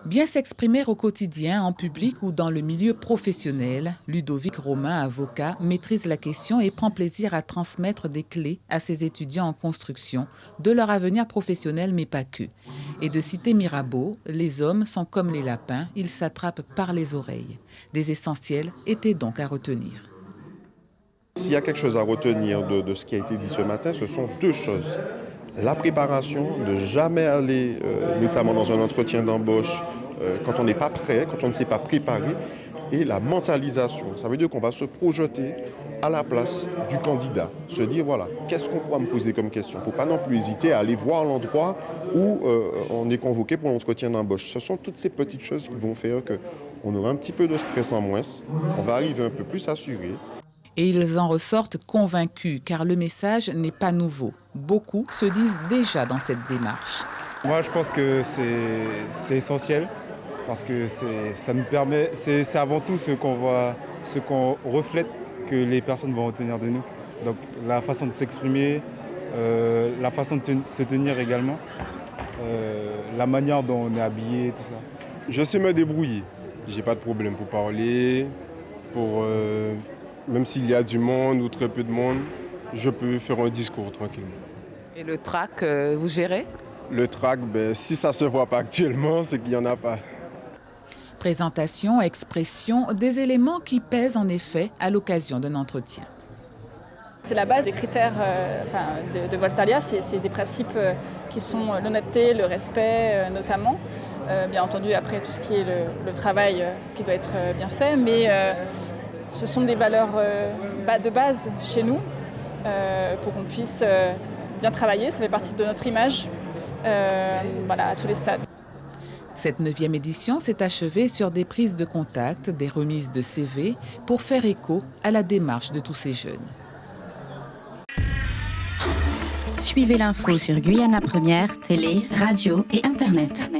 Bien s'exprimer au quotidien, en public ou dans le milieu professionnel, Ludovic Romain, avocat, maîtrise la question et prend plaisir à transmettre des clés à ses étudiants en construction de leur avenir professionnel, mais pas que. Et de citer Mirabeau, les hommes sont comme les lapins, ils s'attrapent par les oreilles. Des essentiels étaient donc à retenir. S'il y a quelque chose à retenir de ce qui a été dit ce matin, ce sont deux choses. La préparation, de jamais aller, notamment dans un entretien d'embauche, quand on n'est pas prêt, quand on ne s'est pas préparé, et la mentalisation. Ça veut dire qu'on va se projeter à la place du candidat, se dire voilà, qu'est-ce qu'on pourra me poser comme question. Il ne faut pas non plus hésiter à aller voir l'endroit où on est convoqué pour l'entretien d'embauche. Ce sont toutes ces petites choses qui vont faire qu'on aura un petit peu de stress en moins, on va arriver un peu plus assuré. Et ils en ressortent convaincus, car le message n'est pas nouveau. Beaucoup se disent déjà dans cette démarche. Moi, je pense que c'est essentiel, parce que ça nous permet, c'est avant tout ce qu'on voit, ce qu'on reflète que les personnes vont retenir de nous. Donc la façon de s'exprimer, la façon de se tenir également, la manière dont on est habillé, tout ça. Je sais me débrouiller, j'ai pas de problème pour parler, même s'il y a du monde ou très peu de monde, je peux faire un discours tranquillement. Et le trac, vous gérez ? Le trac, si ça ne se voit pas actuellement, c'est qu'il n'y en a pas. Présentation, expression, des éléments qui pèsent en effet à l'occasion d'un entretien. C'est la base des critères de Voltalia, c'est des principes qui sont l'honnêteté, le respect notamment. Bien entendu, après tout ce qui est le travail qui doit être bien fait, mais ce sont des valeurs de base chez nous pour qu'on puisse bien travailler. Ça fait partie de notre image à tous les stades. Cette 9e édition s'est achevée sur des prises de contact, des remises de CV pour faire écho à la démarche de tous ces jeunes. Suivez l'info sur Guyana Première, télé, radio et Internet.